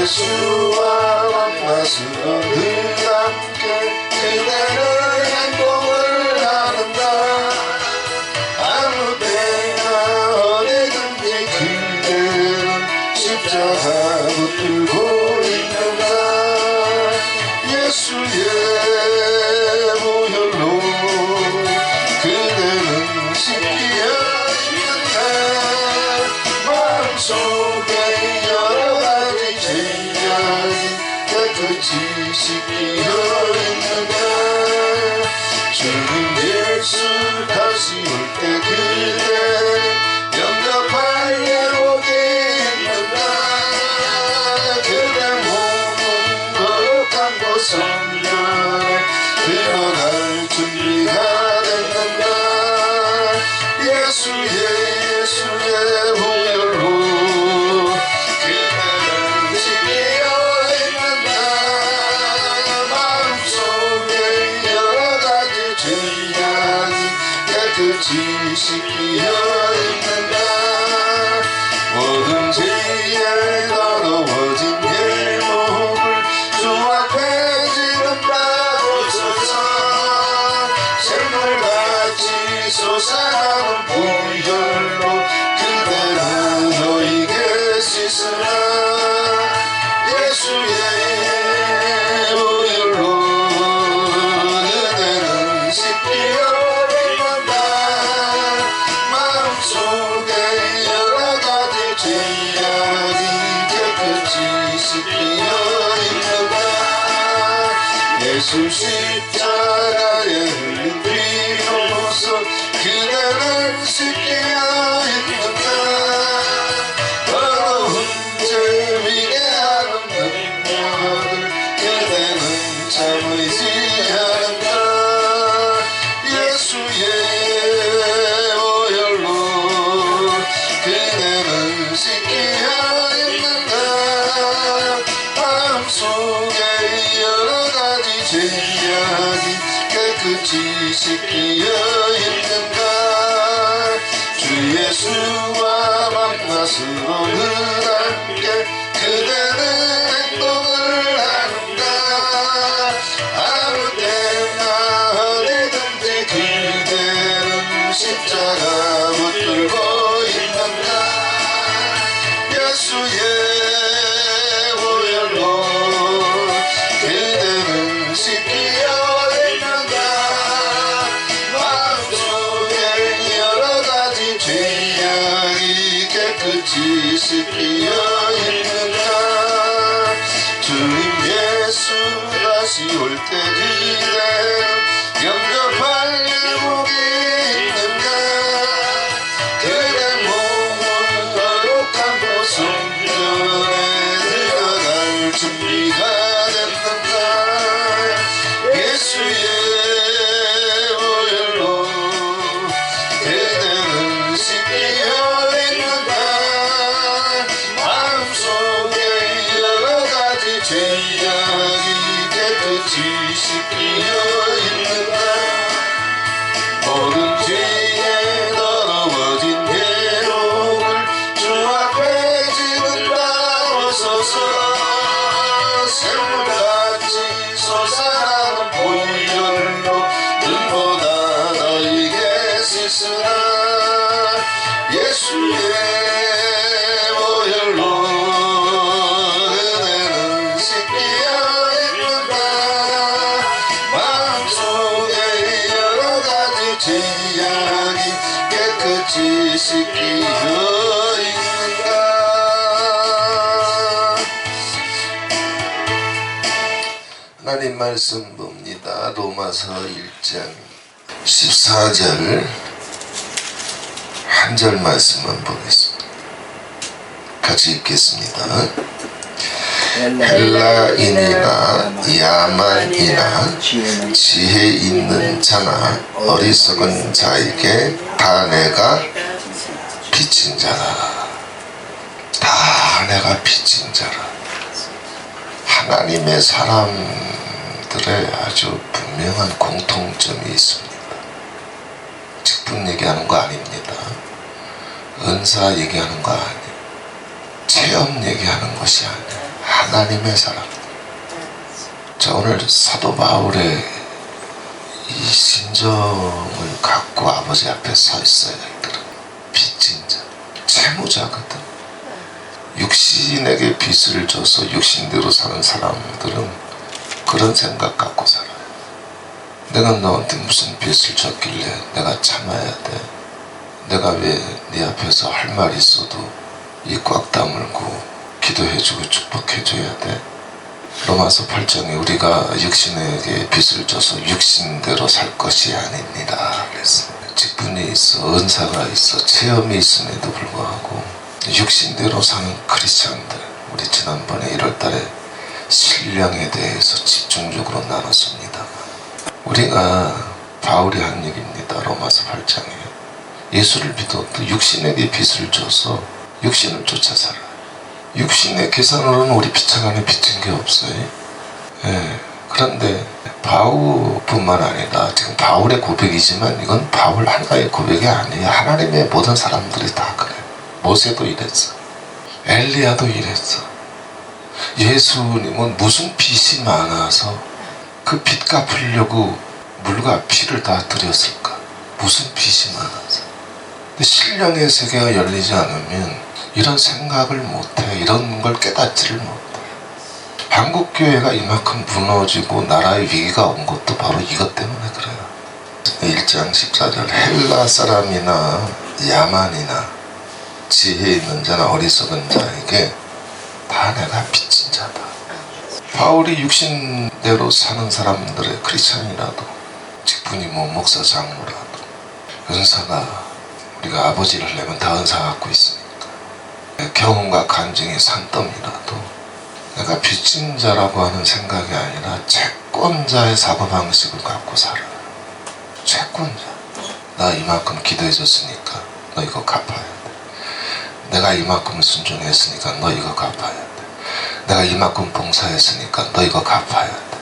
예수와 만나서 늘 함께 그대는 행복을 하는가. 아무 때나 어디든지 그대는 십자가 붙들고 있는가. 예수의 보혈로 그대는 씻기어 있는가. 마음속에 여러가지 죄악이 깨끗이 씻기어 있는가. 주님 예수 다시 올 때 그대는 영접할 예복이 있는가. 그대 몸은 거룩한 곳 성전에 들어갈 준비가 됐는가. 예수의 보혈로 그대는 씻기어 있는가. 마음속에 여러가지 죄악이 깨끗이 씻기어 있는가. 모든 죄에 더러워진 예목을 주 앞에 지른다고서서 샘물같이 솟아나는 보혈로 그대는 너에게 씻으라. 예수의 보혈로 그대는 씻기어 있는가. 마음속에 여러가지 죄악이 깨끗이 씻기어 있는가. 예수 십자가에 흘린 피로서 그대는 씻기어 있는가. 더러운 죄 위대한 능력을 그대는 참으지 않는가. 예수의 보혈로 그대는 씻기어 있는가. 마음속에 여러가지 죄악이 깨끗이 씻기어 있는가. 주 예수와 만나서 늘 함께 그대는 행복을 하는가. 아무 때나 어디든지 그대는 십자가 붙들고 있는가. 예수의 보혈로 그대는 씻기어 있는가. 마음속에 여러가지 죄악이 깨끗이 씻기어 있는가. 주님 예수 다시 올 때 그대는 영접할 예복이 있는가. 그대 몸은 거룩한 곳 성전에 들어갈 준비가 됐는가. 예수의 보혈로 그대는 씻기어 있는가. 마음속에 여러가지 죄악이 깨끗이 씻기어 있는가. 모든 죄에 더러워진 예목을 주 앞에 지른다오소서. 샘물같이 솟아나는 보혈로 눈보다 너에게 씻으라. 예수의 보혈로 그대는 씻기어 있는가. 마음속에 여러가지 죄악이 깨끗이 씻기어 있는가. 하나님 말씀 봅니다. 로마서 1장 14절 한 절 말씀만 보겠습니다. 같이 읽겠습니다. 헬라인이나 야만이나 지혜 있는 자나 어리석은 자에게 다 내가 빚진 자라. 다 내가 빚진 자라. 하나님의 사람들의 아주 분명한 공통점이 있습니다. 직분 얘기하는 거 아닙니다. 은사 얘기하는 거 아니에요. 체험 얘기하는 것이 아니에요. 하나님의 사람. 자, 오늘 사도 바울의 이 심정을 갖고 아버지 앞에 서 있어요. 이들은 빚진 자, 채무자거든. 육신에게 빚을 줘서 육신대로 사는 사람들은 그런 생각 갖고 살아요. 내가 너한테 무슨 빚을 졌길래 내가 참아야 돼. 내가 왜 네 앞에서 할 말 있어도 입 꽉 다물고 기도해주고 축복해줘야 돼. 로마서 8장에 우리가 육신에게 빚을 져서 육신대로 살 것이 아닙니다. 그랬습니다. 직분이 있어, 은사가 있어, 체험이 있음에도 불구하고 육신대로 사는 크리스찬들, 우리 지난번에 1월달에 신령에 대해서 집중적으로 나눴습니다. 우리가 바울이 한 얘기입니다. 로마서 8장에 예수를 믿어도 육신에게 빚을 줘서 육신을 쫓아 살아요. 육신의 계산으로는 우리 피차간에 빚진 게 없어요. 예. 그런데 바울뿐만 아니라 지금 바울의 고백이지만 이건 바울 하나의 고백이 아니에요. 하나님의 모든 사람들이 다 그래요. 모세도 이랬어. 엘리야도 이랬어. 예수님은 무슨 빚이 많아서 그 빚 갚으려고 물과 피를 다 드렸을까? 무슨 빚이 많아서. 근데 신령의 세계가 열리지 않으면 이런 생각을 못해. 이런 걸 깨닫지를 못해. 한국교회가 이만큼 무너지고 나라의 위기가 온 것도 바로 이것 때문에 그래요. 1장 14절 헬라 사람이나 야만이나 지혜 있는 자나 어리석은 자에게 다 내가 빚진 자다. 바울이 육신대로 사는 사람들의 크리스찬이라도 직분이 뭐 목사 장로라도 은사가 우리가 아버지를 내면 다 은사 갖고 있으니까 경험과 간증의 산더미라도 내가 빚진 자라고 하는 생각이 아니라 채권자의 사고방식을 갖고 살아요. 채권자. 나 이만큼 기도해줬으니까 너 이거 갚아야 돼. 내가 이만큼 순종했으니까 너 이거 갚아야 돼. 내가 이만큼 봉사했으니까 너 이거 갚아야 돼.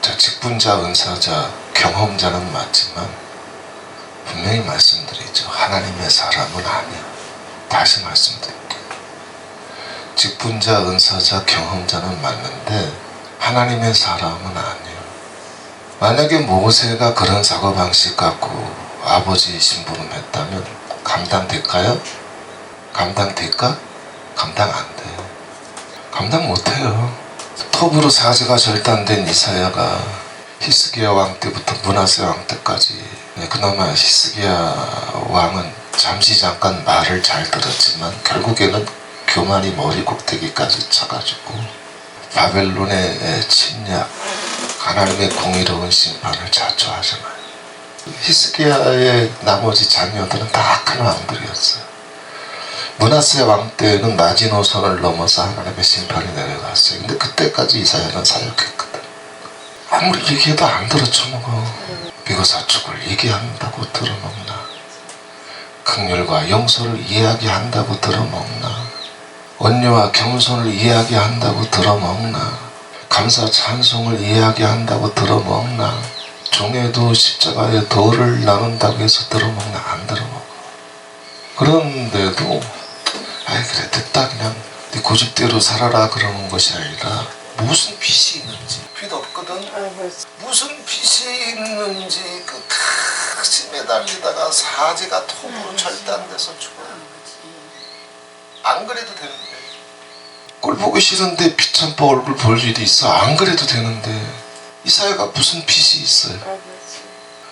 자, 직분자, 은사자, 경험자는 맞지만 분명히 말씀드리죠. 하나님의 사람은 아니야. 다시 말씀드릴게요. 직분자, 은사자, 경험자는 맞는데 하나님의 사람은 아니에요. 만약에 모세가 그런 사고방식 갖고 아버지 심부름했다면 감당될까요? 감당될까? 감당 안 돼. 감당 못해요. 톱으로 사지가 절단된 이사야가 히스기야 왕 때부터 므낫세 왕 때까지, 그나마 히스기야 왕은 잠깐 말을 잘 들었지만 결국에는 교만이 머리 꼭대기까지 차가지고 바벨론의 침략, 하나님의 공의로운 심판을 자초하잖아요. 히스기야의 나머지 자녀들은 다 큰 왕들이었어요. 므낫세 왕 때는 마지노선을 넘어서 하나님의 심판이 내려갔어요. 근데 그때까지 이사야는 사역했거든. 아무리 얘기해도 안 들어 쳐먹어. 비거사축을 얘기한다고 들어먹나? 긍휼과 용서를 이야기한다고 들어먹나? 온유와 겸손을 이야기한다고 들어먹나? 감사 찬송을 이야기한다고 들어먹나? 종에도 십자가의 도를 나눈다고 해서 들어먹나? 안 들어먹어. 그런데도 아이 그래 됐다 그냥 네 고집대로 살아라 그러는 것이 아니라 무슨 빚이 있는지 빚 없거든. 무슨 빚이 있는지 끝까지 매달리다가 사지가 톱으로 절단돼서 죽어요. 안 그래도 되는데 꼴 보기 싫은데 피참보 얼굴 볼 일이 있어. 안 그래도 되는데 이사야가 무슨 빚이 있어요.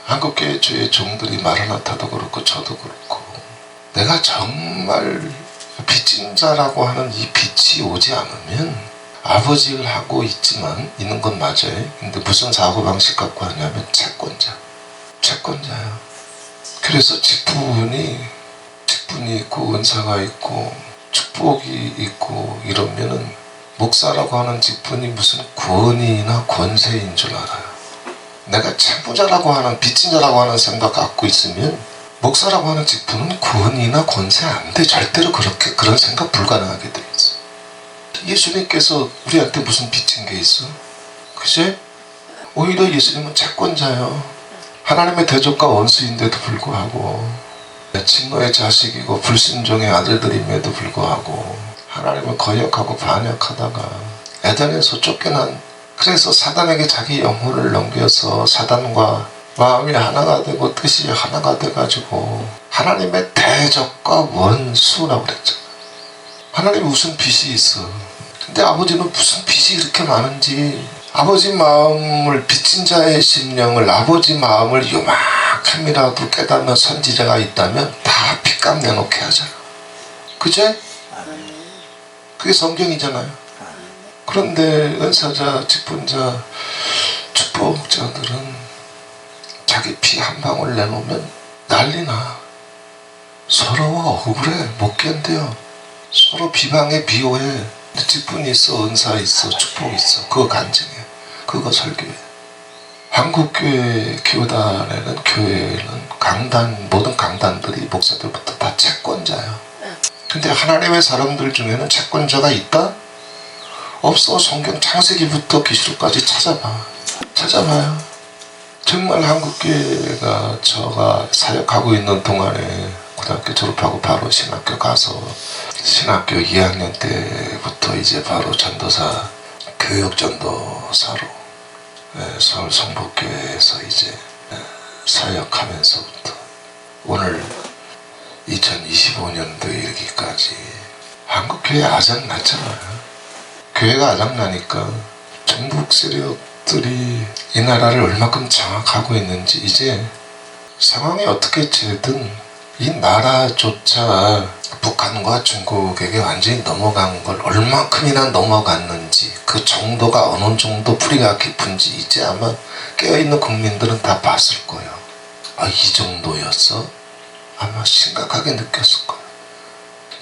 한국교회 주의 종들이 마라나타도 그렇고 저도 그렇고 내가 정말 빚진 자라고 하는 이 빚이 오지 않으면 아버지를 하고 있는 건 맞아요. 근데 무슨 사고방식 갖고 하냐면 채권자야. 그래서 직분이 있고 은사가 있고 축복이 있고 이러면은 목사라고 하는 직분이 무슨 권위나 권세인 줄 알아요. 내가 채무자라고 하는 빚진 자라고 하는 생각 갖고 있으면 목사라고 하는 직분은 권위나 권세 안 돼. 절대로 그런 생각 불가능하게 돼 있어. 예수님께서 우리한테 무슨 빚진 게 있어? 그치? 오히려 예수님은 채권자요. 하나님의 대적과 원수인데도 불구하고 친노의 자식이고 불순종의 아들들임에도 불구하고 하나님을 거역하고 반역하다가 에덴에서 쫓겨난, 그래서 사단에게 자기 영혼을 넘겨서 사단과 마음이 하나가 되고 뜻이 하나가 돼가지고 하나님의 대적과 원수라고 그랬잖아. 하나님 무슨 빚이 있어. 근데 아버지는 무슨 빚이 이렇게 많은지, 아버지 마음을, 빚진 자의 심령을, 아버지 마음을 요만큼이라도 깨닫는 선지자가 있다면 다 빚값 내놓게 하잖아. 그제? 그게 성경이잖아요. 그런데 은사자, 직분자, 축복자들은 자기 피 한 방울 내놓으면 난리나. 서러워, 억울해, 못 견뎌. 서로 비방해, 비호해. 직분이 있어, 은사 있어, 축복 있어. 그거 간증해. 그거 설교해. 한국교회 교단에는, 교회는 강단, 모든 강단들이 목사들부터 다 채권자야. 근데 하나님의 사람들 중에는 채권자가 있다? 없어. 성경 창세기부터 계시록까지 찾아봐요. 정말 한국교회가, 저가 사역하고 있는 동안에 고등학교 졸업하고 바로 신학교 가서 신학교 2학년 때부터 이제 바로 전도사, 교육전도사로 서울 성북교회에서 이제 사역하면서부터 오늘 2025년도에 이르기까지 한국교회 아작났잖아요. 교회가 아작나니까 정북 세력들이 이 나라를 얼마큼 장악하고 있는지, 이제 상황이 어떻게 되든 이 나라조차 북한과 중국에게 완전히 넘어간 걸, 얼마큼이나 넘어갔는지, 그 정도가 어느 정도 뿌리가 깊은지 이제 아마 깨어있는 국민들은 다 봤을 거예요. 아, 이 정도였어? 아마 심각하게 느꼈을 거예요.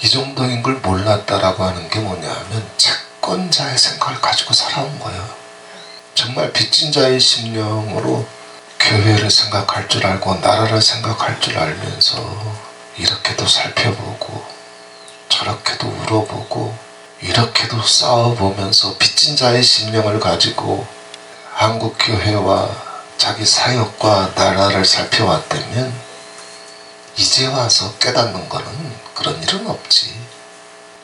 이 정도인 걸 몰랐다라고 하는 게 뭐냐면 채권자의 생각을 가지고 살아온 거예요. 정말 빚진 자의 심령으로 교회를 생각할 줄 알고 나라를 생각할 줄 알면서 이렇게도 살펴보고 저렇게도 울어보고 이렇게도 싸워보면서 빚진 자의 심령을 가지고 한국교회와 자기 사역과 나라를 살펴왔다면 이제 와서 깨닫는 거는 그런 일은 없지.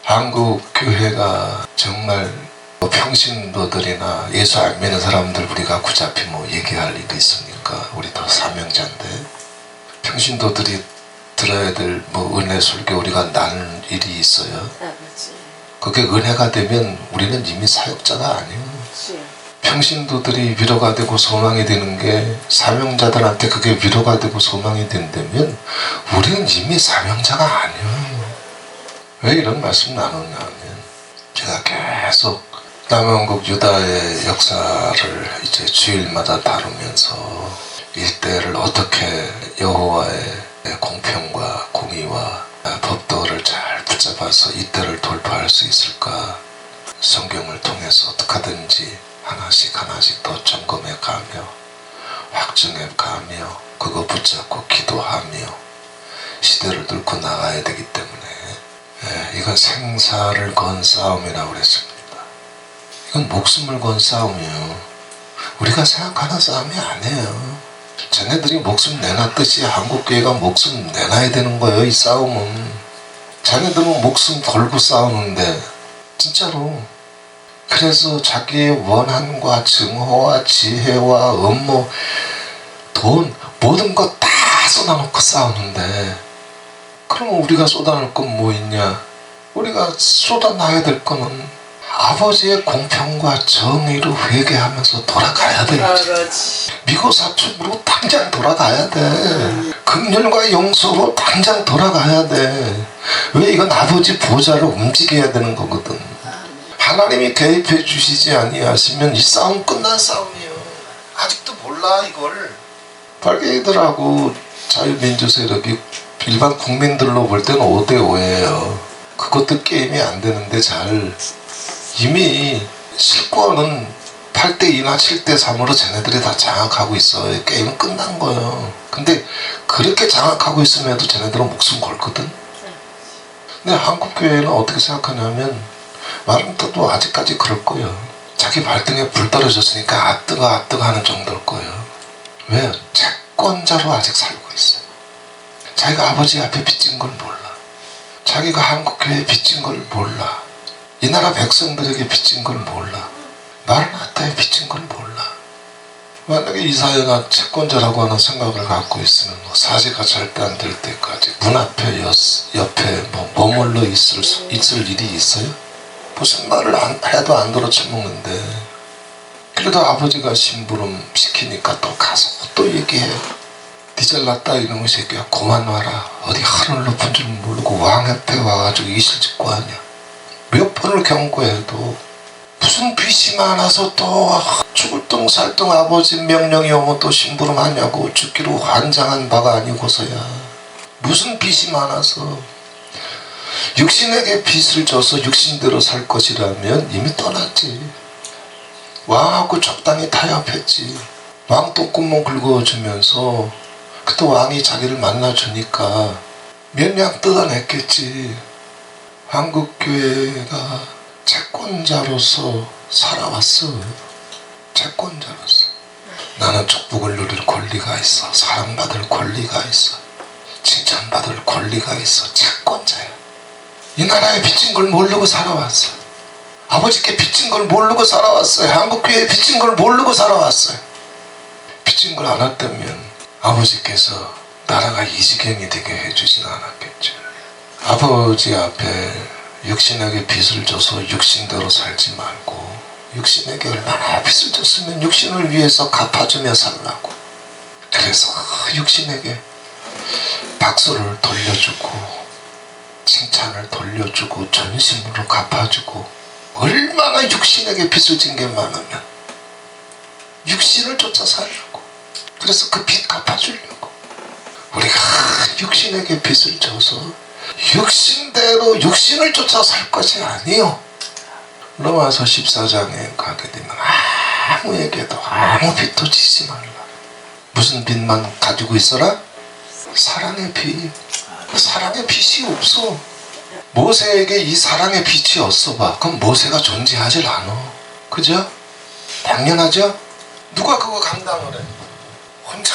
한국교회가 정말 평신도들이나 예수 안 믿는 사람들 우리가 굳이 뭐 얘기할 일이 있습니까? 우리도 사명자인데 평신도들이 들어야 될 뭐 은혜 설교 우리가 나눌 일이 있어요. 그게 은혜가 되면 우리는 이미 사역자가 아니에요. 평신도들이 위로가 되고 소망이 되는 게 사명자들한테 그게 위로가 되고 소망이 된다면 우리는 이미 사명자가 아니에요. 왜 이런 말씀 나누냐면 제가 계속 남한국 유다의 역사를 이제 주일마다 다루면서 일대를 어떻게 여호와의 공평과 공의와 법도를 잘 붙잡아서 이때를 돌파할 수 있을까, 성경을 통해서 어떻게 하든지 하나씩 더 점검해 가며 확증해 가며 그거 붙잡고 기도하며 시대를 뚫고 나가야 되기 때문에 이건 생사를 건 싸움이라고 그랬습니다. 이건 목숨을 건 싸움이에요. 우리가 생각하는 싸움이 아니에요. 자네들이 목숨 내놨듯이 한국교회가 목숨 내놔야 되는 거예요. 이 싸움은 자네들은 목숨 걸고 싸우는데 진짜로. 그래서 자기의 원한과 증오와 지혜와 업무, 돈, 모든 것 다 쏟아놓고 싸우는데, 그러면 우리가 쏟아놓을 건 뭐 있냐? 우리가 쏟아놔야 될 거는 아버지의 공평과 정의로 회개하면서 돌아가야 돼. 미고 사축으로 당장 돌아가야 돼. 긍휼과 용서로 당장 돌아가야 돼. 왜? 이건 아버지 보좌를 움직여야 되는 거거든. 하나님이 개입해 주시지 아니하시면 이 싸움 끝난 싸움이에요. 아직도 몰라 이걸. 빨갱이들하고 자유민주 세력이 일반 국민들로 볼 때는 5대5예요. 그것도 게임이 안 되는데 잘 이미 실권은 8대2나 7대3으로 쟤네들이 다 장악하고 있어요. 게임은 끝난 거예요. 근데 그렇게 장악하고 있음에도 쟤네들은 목숨 걸거든. 근데 한국교회는 어떻게 생각하냐면 말은 또 아직까지 그럴 거예요. 자기 발등에 불 떨어졌으니까 아뜨거 하는 정도일 거예요. 왜? 채권자로 아직 살고 있어요. 자기가 아버지 앞에 빚진 걸 몰라. 자기가 한국교회에 빚진 걸 몰라. 이 나라 백성들에게 빚진 걸 몰라. 마르나타에 빚진 걸 몰라. 만약에 이사야가 채권자라고 하는 생각을 갖고 있으면 사지가 절대 안 될 때까지 문 앞에 옆에 머물러 있을 일이 있어요? 무슨 말을 해도 안 들어쳐먹는데, 그래도 아버지가 심부름 시키니까 또 가서 또 얘기해요. 니 잘났다 이놈의 새끼야, 그만 와라. 어디 하늘 높은 줄 모르고 왕 옆에 와가지고 이실직고 하냐. 몇 번을 경고해도 무슨 빚이 많아서 또 죽을 똥 살 똥 아버지 명령이 오면 또 심부름 하냐고. 죽기로 환장한 바가 아니고서야 무슨 빚이 많아서. 육신에게 빚을 져서 육신대로 살 것이라면 이미 떠났지. 왕하고 적당히 타협했지. 왕 똥구멍 긁어주면서 그때 왕이 자기를 만나주니까 면약 뜯어냈겠지. 한국교회가 채권자로서 살아왔어. 채권자로서. 나는 축복을 누릴 권리가 있어. 사랑받을 권리가 있어. 칭찬받을 권리가 있어. 채권자야. 이 나라에 빚진 걸 모르고 살아왔어. 아버지께 빚진 걸 모르고 살아왔어요. 한국교회에 빚진 걸 모르고 살아왔어요. 빚진 걸 알았다면 아버지께서 나라가 이 지경이 되게 해주진 않았겠죠. 아버지 앞에 육신에게 빚을 져서 육신대로 살지 말고, 육신에게 얼마나 빚을 졌으면 육신을 위해서 갚아주며 살라고. 그래서 육신에게 박수를 돌려주고 칭찬을 돌려주고 전심으로 갚아주고, 얼마나 육신에게 빚을 진 게 많으면 육신을 쫓아 살려고. 그래서 그 빚 갚아주려고. 우리가 육신에게 빚을 져서 육신대로 육신을 쫓아 살 것이 아니요. 로마서 14장에 가게 되면 아무에게도 아무 빚도 지지 말라. 무슨 빚만 가지고 있어라? 사랑의 빚. 사랑의 빚이 없어. 모세에게 이 사랑의 빚이 없어 봐. 그럼 모세가 존재하질 않아. 그죠? 당연하죠? 누가 그거 감당을 해? 혼자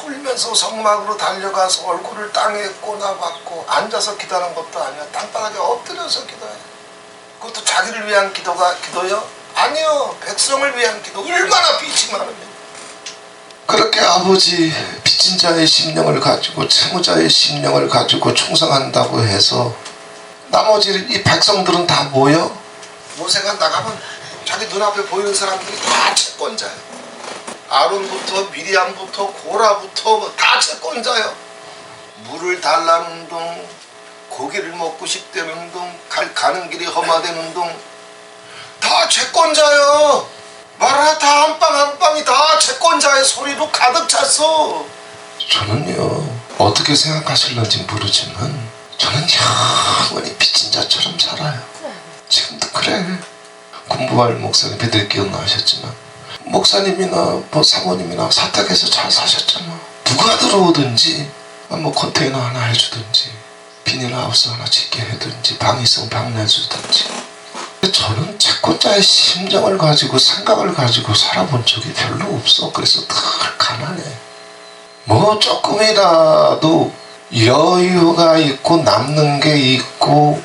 울면서 성막으로 달려가서 얼굴을 땅에 꽂아박고 앉아서 기도하는 것도 아니야. 땅바닥에 엎드려서 기도해. 그것도 자기를 위한 기도요? 아니요. 백성을 위한 기도. 얼마나 빚이 많으면. 그렇게 아버지 빚진 자의 심령을 가지고 채무자의 심령을 가지고 충성한다고 해서 나머지 이 백성들은 다 뭐요? 모세가 나가면 자기 눈앞에 보이는 사람들이 다 채권자예요. 아론부터 미리암부터 고라부터 다 채권자예요. 물을 달라는 둥, 고기를 먹고 싶다는 둥, 가는 길이 험하다는 둥, 다 채권자예요. 말하나 다 한 방 한 방이 다 채권자의 소리로 가득 찼어. 저는요, 어떻게 생각하실런지 모르지만 저는 영원히 빚진 자처럼 살아요. 지금도 그래. 공부할 목사님 배들 기억나셨지만 목사님이나 사모님이나 사택에서 잘 사셨잖아. 누가 들어오든지 컨테이너 하나 해주든지 비닐하우스 하나 짓게 해든지 방 있으면 방 내주든지. 저는 채권자의 심정을 가지고 생각을 가지고 살아본 적이 별로 없어. 그래서 늘 가난해. 뭐 조금이라도 여유가 있고 남는 게 있고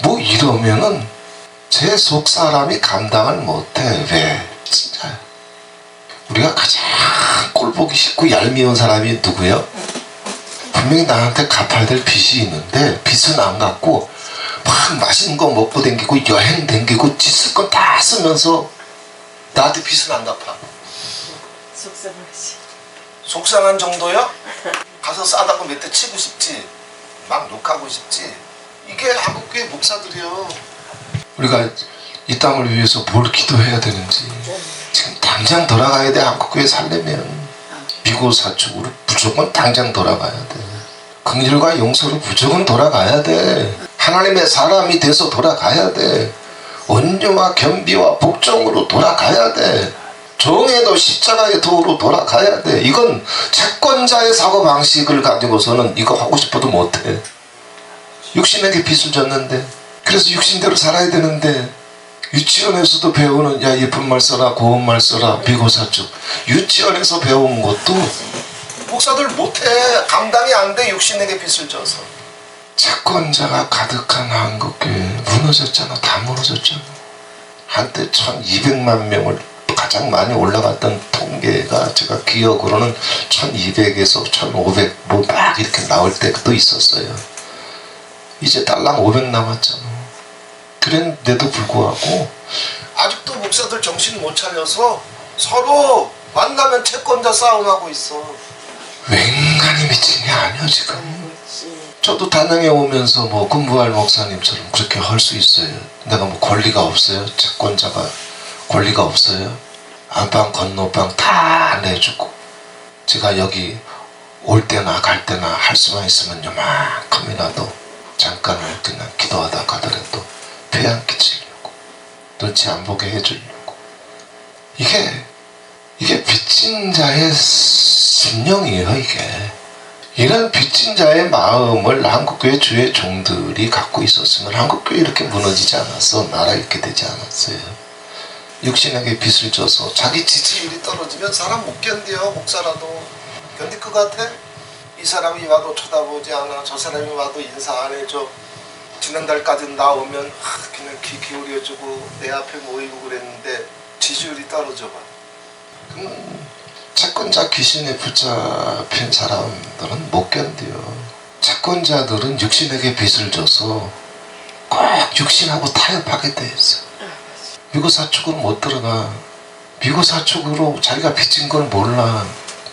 뭐 이러면은 제 속 사람이 감당을 못해. 왜? 진짜 우리가 가장 꼴보기 쉽고 얄미운 사람이 누구예요? 분명히 나한테 갚아야 될 빚이 있는데 빚은 안 갚고 막 맛있는 거 먹고 댕기고 여행 댕기고 짓을 거 다 쓰면서 나한테 빚은 안 갚아. 속상하지. 속상한 정도요? 가서 싸다고 몇 대 치고 싶지, 막 욕하고 싶지. 이게 한국교회 목사들이요. 우리가 이 땅을 위해서 뭘 기도해야 되는지 지금 당장 돌아가야 돼. 한국교회 살려면 미고사축으로 무조건 당장 돌아가야 돼. 긍휼과 용서로 무조건 돌아가야 돼. 하나님의 사람이 돼서 돌아가야 돼. 온유와 겸비와 복종으로 돌아가야 돼. 정의도 십자가의 도로 돌아가야 돼. 이건 채권자의 사고방식을 가지고서는 이거 하고 싶어도 못해. 육신에게 빚을 졌는데, 그래서 육신대로 살아야 되는데, 유치원에서도 배우는 야 예쁜 말 써라, 고운 말 써라, 비고사축. 유치원에서 배운 것도 목사들 못해. 감당이 안 돼. 육신에게 빚을 져서. 채권자가 가득한 한국교회 무너졌잖아. 다 무너졌잖아. 한때 1200만 명을 가장 많이 올라갔던 통계가 제가 기억으로는 1200에서 1500 뭐 막 이렇게 나올 때도 있었어요. 이제 딸랑 500 남았잖아. 그랬는데도 불구하고 아직도 목사들 정신 못 차려서 서로 만나면 채권자 싸움하고 있어. 웬간히 미친 게 아니야 지금. 저도 단양에 오면서 뭐 군부할 목사님처럼 그렇게 할 수 있어요. 내가 뭐 권리가 없어요? 채권자가 권리가 없어요? 안방 건너방 다 내주고 제가 여기 올 때나 갈 때나 할 수만 있으면 요만큼이라도 잠깐을 그냥 기도하다 가더라도 폐 안 끼치려고 눈치 안 보게 해주려고. 이게 빚진 자의 심령이에요. 이런 빚진 자의 마음을 한국교회 주의 종들이 갖고 있었으면 한국교회 이렇게 무너지지 않았어. 나라 이렇게 되지 않았어요. 육신에게 빚을 져서 자기 지지율이 떨어지면 사람 못 견뎌요. 목사라도 견딜 것 같아? 이 사람이 와도 쳐다보지 않아. 저 사람이 와도 인사 안 해줘. 지난달까지 나오면 그냥 귀 기울여주고 내 앞에 모이고 그랬는데 지지율이 떨어져 봐. 그러면 채권자 귀신에 붙잡힌 사람들은 못 견뎌요. 채권자들은 육신에게 빚을 져서 꼭 육신하고 타협하게 돼 있어. 미국 사축으로 못 들어가. 미국 사축으로 자기가 빚진 걸 몰라.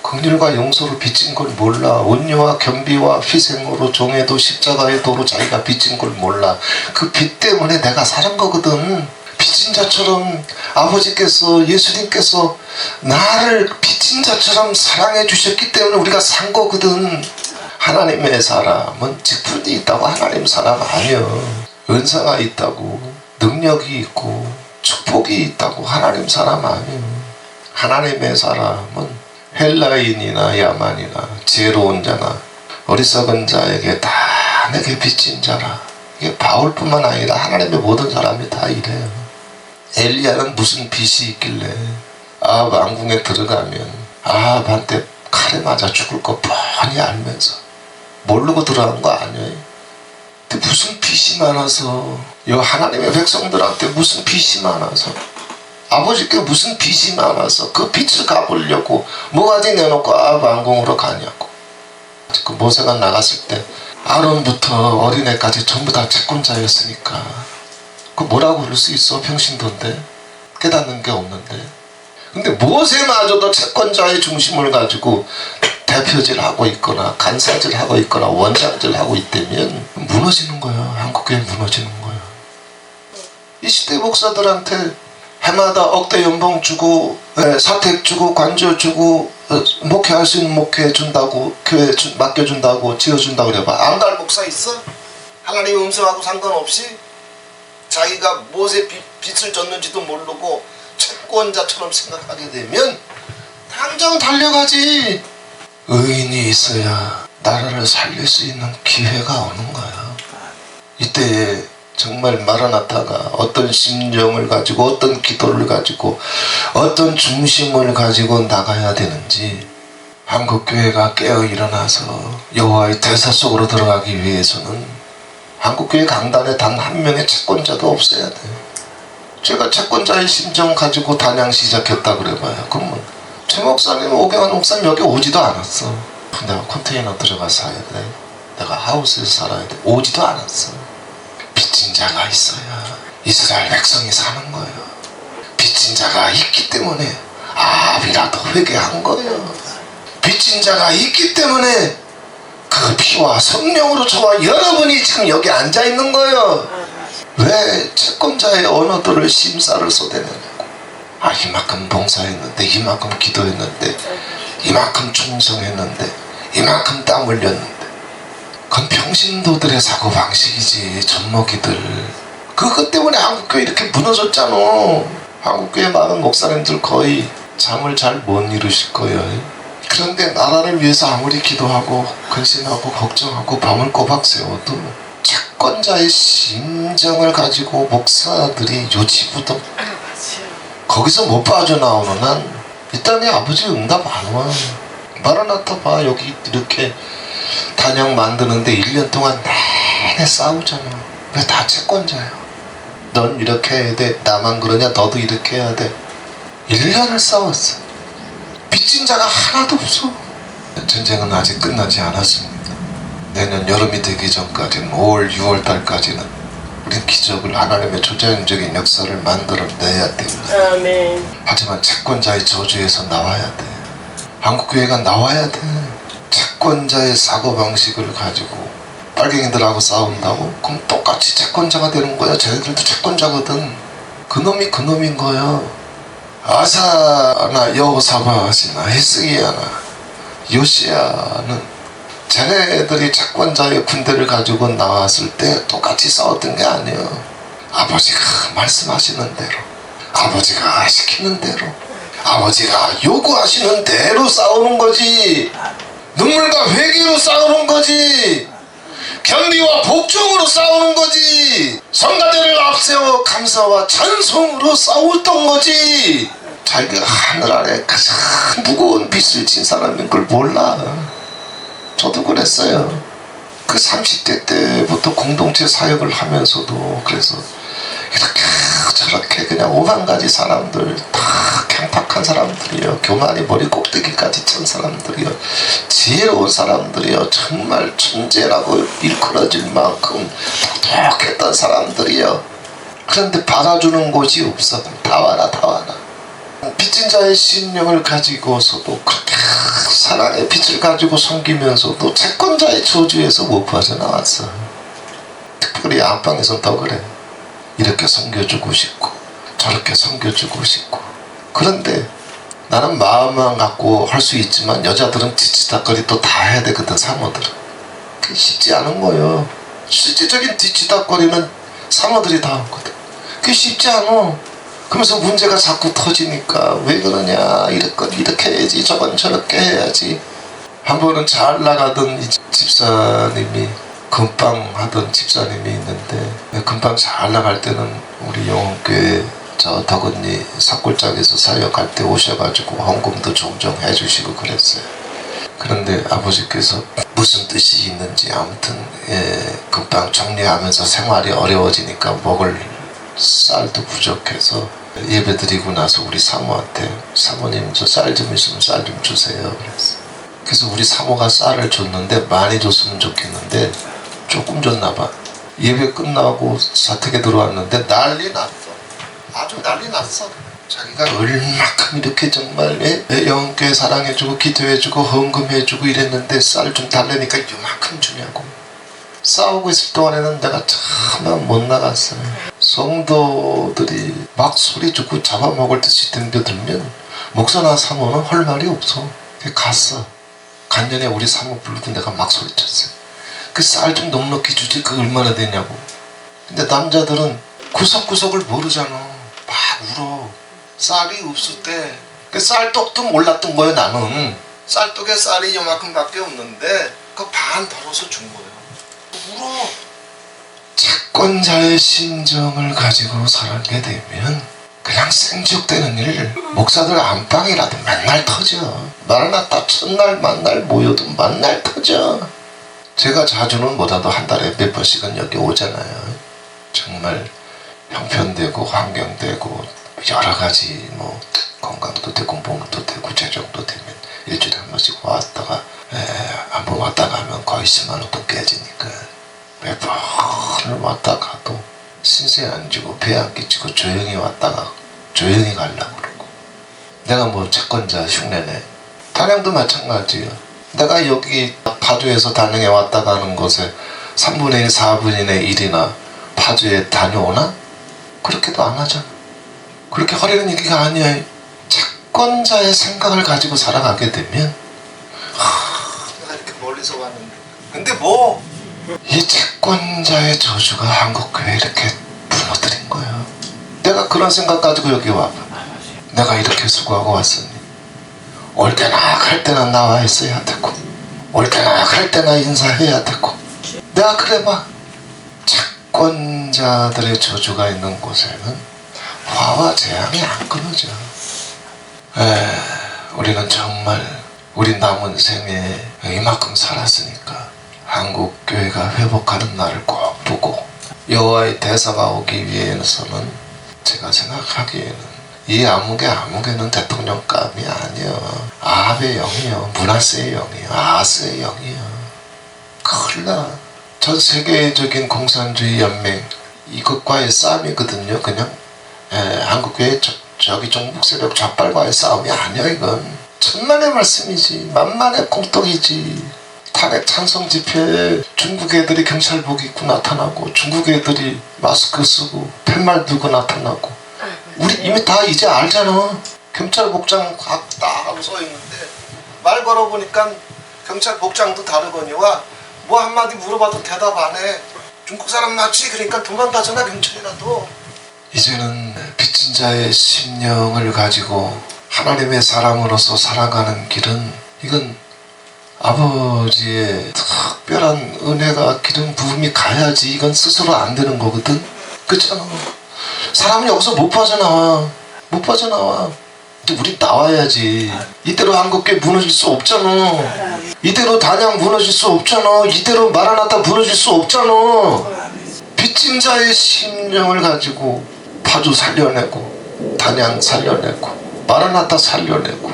긍휼과 용서로 빚진 걸 몰라. 온유와 겸비와 희생으로 종에도 십자가의 도로 자기가 빚진 걸 몰라. 그 빚 때문에 내가 사는 거거든. 빚진 자처럼 아버지께서 예수님께서 나를 빚진 자처럼 사랑해 주셨기 때문에 우리가 산 거거든. 하나님의 사람은 직분이 있다고 하나님 사람 아니요. 은사가 있다고 능력이 있고 축복이 있다고 하나님 사람 아니요. 하나님의 사람은 헬라인이나 야만이나 지혜로운 자나 어리석은 자에게 다 내게 빚진 자라. 이게 바울뿐만 아니라 하나님의 모든 사람이 다 이래요. 엘리야는 무슨 빚이 있길래 아합 왕궁에 들어가면 아합한테 칼에 맞아 죽을 거 뻔히 알면서 모르고 들어간 거 아니에요? 근데 무슨 빚이 많아서 이 하나님의 백성들한테 무슨 빚이 많아서 아버지께 무슨 빚이 많아서 그 빚을 갚으려고 뭐가지 내놓고 아합 왕궁으로 가냐고. 그 모세가 나갔을 때 아론부터 어린애까지 전부 다 채권자였으니까 그 뭐라고 그럴 수 있어? 평신도인데 깨닫는 게 없는데. 근데 모세마저도 채권자의 중심을 가지고 대표질하고 있거나 간사질하고 있거나 원장질하고 있다면 무너지는 거예요. 한국교회 무너지는 거예요. 이 시대 목사들한테 해마다 억대 연봉 주고 사택 주고 관저 주고 목회할 수 있는 목회 준다고 교회 맡겨준다고 지어준다고 그래봐. 안 갈 목사 있어? 하나님 음성하고 상관없이 자기가 무엇에 빚을 졌는지도 모르고 채권자처럼 생각하게 되면 당장 달려가지. 의인이 있어야 나라를 살릴 수 있는 기회가 오는 거야. 이때 정말 마라나타가 어떤 심정을 가지고 어떤 기도를 가지고 어떤 중심을 가지고 나가야 되는지 한국교회가 깨어 일어나서 여호와의 대사 속으로 들어가기 위해서는 한국교회 강단에 단 한 명의 채권자도 없어야 돼요. 제가 채권자의 심정 가지고 단양 시작했다 그래봐요. 그러면 최 목사님, 오경환 목사님 여기 오지도 않았어. 내가 컨테이너 들어가 살아야 돼. 내가 하우스에서 살아야 돼. 오지도 않았어. 빚진 자가 있어야 이스라엘 백성이 사는 거예요. 빚진 자가 있기 때문에 아합이라도 회개한 거예요. 빚진 자가 있기 때문에 그 피와 성령으로 저와 여러분이 지금 여기 앉아 있는 거예요. 왜 채권자의 언어들을 심사를 쏟아내냐고. 이만큼 봉사했는데, 이만큼 기도했는데, 이만큼 충성했는데, 이만큼 땀 흘렸는데. 그건 평신도들의 사고방식이지. 젖먹이들. 그것 때문에 한국교회 이렇게 무너졌잖아. 한국교회 많은 목사님들 거의 잠을 잘 못 이루실 거예요. 그런데 나라를 위해서 아무리 기도하고 근심하고 걱정하고 밤을 꼬박 새워도 채권자의 심정을 가지고 목사들이 요지부동 거기서 못 빠져나오는 한 이 땅에 아버지 응답 안 와. 마라나타 봐. 여기 이렇게 단양 만드는데 1년 동안 내내 싸우잖아. 왜 다 채권자야? 넌 이렇게 해야 돼. 나만 그러냐? 너도 이렇게 해야 돼. 1년을 싸웠어. 빚진 자가 하나도 없어. 전쟁은 아직 끝나지 않았습니다. 내년 여름이 되기 전까지는 5월, 6월 달까지는 우린 기적을, 하나님의 조장적인 역사를 만들어내야 됩니다. 아멘. 하지만 채권자의 저주에서 나와야 돼. 한국교회가 나와야 돼. 채권자의 사고방식을 가지고 빨갱이들하고 싸운다고? 그럼 똑같이 채권자가 되는 거야. 쟤네들도 채권자거든. 그놈이 그놈인 거야. 아사나 여호사밧이나 히스기야나 요시야는 쟤네들이 채권자의 군대를 가지고 나왔을 때 똑같이 싸웠던 게 아니에요. 아버지가 말씀하시는 대로, 아버지가 시키는 대로, 아버지가 요구하시는 대로 싸우는 거지. 눈물과 회개로 싸우는 거지. 견디와 복종으로 싸우는 거지. 성가대를 앞세워 감사와 찬송으로 싸웠던 거지. 자기가 하늘 아래 가장 무거운 빚을 진 사람인 걸 몰라. 저도 그랬어요. 그 30대 때부터 공동체 사역을 하면서도 그래서 이렇게 저렇게 그냥 5만가지 사람들 다 강팍한 사람들이요, 교만이 머리 꼭대기까지 찬 사람들이요, 지혜로운 사람들이요, 정말 천재라고 일컬어질 만큼 똑똑했던 사람들이요. 그런데 받아주는 곳이 없어. 다 와라 다 와라. 빚진 자의 심령을 가지고서도 그렇게 사랑의 빛을 가지고 섬기면서도 채권자의 저주에서 못 빠져나왔어. 특별히 안방에선 더 그래. 이렇게 섬겨주고 싶고 저렇게 섬겨주고 싶고. 그런데 나는 마음만 갖고 할 수 있지만 여자들은 뒤치다거리 또 다 해야 되거든. 사모들은 그게 쉽지 않은 거예요. 실질적인 뒤치다거리는 사모들이 다 하거든. 그게 쉽지 않아. 그러면서 문제가 자꾸 터지니까 왜 그러냐, 이렇게 해야지, 저건 저렇게 해야지. 한 번은 잘 나가던 이 집사님이, 금방 하던 집사님이 있는데, 금방 잘 나갈 때는 우리 영혼교회 저 덕은리 산골짜기에서 사역할 때 오셔가지고 헌금도 종종 해주시고 그랬어요. 그런데 아버지께서 무슨 뜻이 있는지 아무튼 금방 정리하면서 생활이 어려워지니까 먹을 쌀도 부족해서 예배 드리고 나서 우리 사모한테, 사모님 저 쌀 좀 있으면 쌀 좀 주세요 그랬어. 그래서 우리 사모가 쌀을 줬는데 많이 줬으면 좋겠는데 조금 줬나 봐. 예배 끝나고 사택에 들어왔는데 난리 났어. 아주 난리 났어. 자기가 얼마큼 이렇게 정말 영교회 사랑해주고 기도해주고 헌금해주고 이랬는데 쌀 좀 달래니까 이만큼 주냐고. 싸우고 있을 동안에는 내가 참 못 나갔어요. 성도들이 막 소리 죽고 잡아먹을 듯이 덤벼들면 목사나 사모는 할 말이 없어. 갔어. 간년에 우리 사모 부르고 내가 막 소리쳤어요. 그 쌀 좀 넉넉히 주지 그 얼마나 되냐고. 근데 남자들은 구석구석을 모르잖아. 막 울어. 쌀이 없을 때 그 쌀떡도 몰랐던 거예요. 나는 쌀떡에 쌀이 요만큼밖에 없는데 그 반 덜어서 준 거예요. 울어. 채권자의 심정을 가지고 살게 되면 그냥 생적되는 일, 목사들 안방이라도 맨날 터져. 마라나타 첫날 만날 모여도 만날 터져. 제가 자주는 못하도 한 달에 몇 번씩은 여기 오잖아요. 정말 형편되고 환경되고 여러 가지 뭐 건강도 되고 몸도 되고 재정도 되면 일주일에 한 번씩 왔다가 한 번 왔다 가면 거의 10만 원 돈 깨지니까 몇 번을 왔다 가도 신세 안 지고 배 안 끼치고 조용히 왔다가 조용히 가려고 그러고. 내가 뭐 채권자 흉내내. 단양도 마찬가지예요. 내가 여기 파주에서 단양에 왔다 가는 곳에 3분의 1, 4분의 1이나 파주에 다녀오나? 그렇게도 안 하잖아. 그렇게 하려는 얘기가 아니야. 채권자의 생각을 가지고 살아가게 되면 내가 이렇게 멀리서 왔는데 근데 뭐 이 채권자의 저주가 한국교회에 이렇게 무너뜨린 거예요. 내가 그런 생각 가지고 여기 와봐. 내가 이렇게 수고하고 왔으니 올 때나 갈 때나 나와 있어야 되고 올 때나 갈 때나 인사해야 되고. 내가 그래봐. 채권자들의 저주가 있는 곳에는 화와 재앙이 안 끊어져. 우리는 정말 우리 남은 생에 이만큼 살았으니까 한국 교회가 회복하는 날을 꼭 보고 여호와의 대사가 오기 위해서는 제가 생각하기에는 이 아무개는 대통령감이 아니여. 아합의 영이여. 므낫세의 영이여. 아하스의 영이여. 큰일 나. 전 세계적인 공산주의 연맹 이것과의 싸움이거든요. 그냥 한국교회 저기 종북 세력 좌빨과의 싸움이 아니야. 이건 천만의 말씀이지. 만만의 공덕이지. 탄핵 찬성 집회에 중국 애들이 경찰복 입고 나타나고 중국 애들이 마스크 쓰고 팻말 들고 나타나고 우리 이미 다 이제 알잖아. 경찰 복장 딱 하고 서 있는데 말 걸어보니까 경찰 복장도 다르거니와 뭐 한마디 물어봐도 대답 안 해. 중국 사람 맞지? 그러니까 도망가잖아 경찰이라도. 이제는 빚진 자의 심령을 가지고 하나님의 사람으로서 살아가는 길은 이건 아버지의 특별한 은혜가 기름 부음이 가야지 이건 스스로 안 되는 거거든. 그렇잖아. 사람은 여기서 못 빠져나와. 근데 우리 나와야지. 이대로 한국교회 무너질 수 없잖아. 이대로 단양 무너질 수 없잖아. 이대로 마라나타 무너질 수 없잖아. 빚진 자의 심령을 가지고 파주 살려내고 단양 살려내고 마라나타 살려내고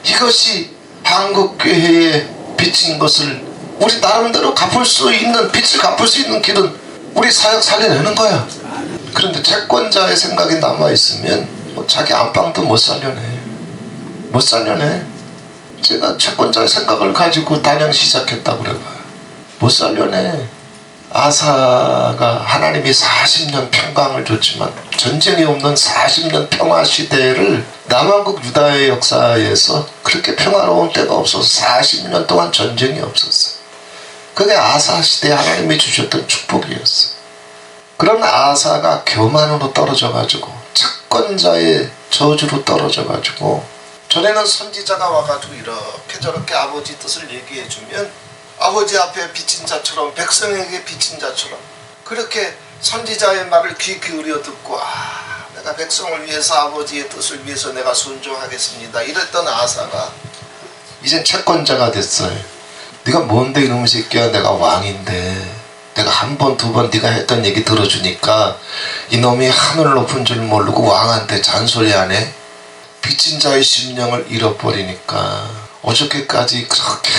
이것이 한국교회에 빚진 것을 우리 나름대로 갚을 수 있는 빚을 갚을 수 있는 길은 우리 사역 살려내는 거야. 그런데 채권자의 생각이 남아있으면 자기 안방도 못 살려내. 제가 채권자의 생각을 가지고 단양 시작했다고 그래봐요. 못 살려내. 아사가 하나님이 40년 평강을 줬지만 전쟁이 없는 40년 평화 시대를 남한국 유다의 역사에서 그렇게 평화로운 때가 없어서 40년 동안 전쟁이 없었어요. 그게 아사 시대에 하나님이 주셨던 축복이었어. 그런 아사가 교만으로 떨어져가지고 채권자의 저주로 떨어져가지고 전에는 선지자가 와가지고 이렇게 저렇게 아버지 뜻을 얘기해주면 아버지 앞에 빚진 자처럼 백성에게 빚진 자처럼 그렇게 선지자의 말을 귀 기울여 듣고 내가 백성을 위해서 아버지의 뜻을 위해서 내가 순종하겠습니다 이랬던 아사가 이젠 채권자가 됐어요. 네가 뭔데 이놈의 새끼야. 내가 왕인데 내가 한 번 두 번 네가 했던 얘기 들어주니까 이놈이 하늘 높은 줄 모르고 왕한테 잔소리하네. 빚진 자의 심령을 잃어버리니까 어저께까지 그렇게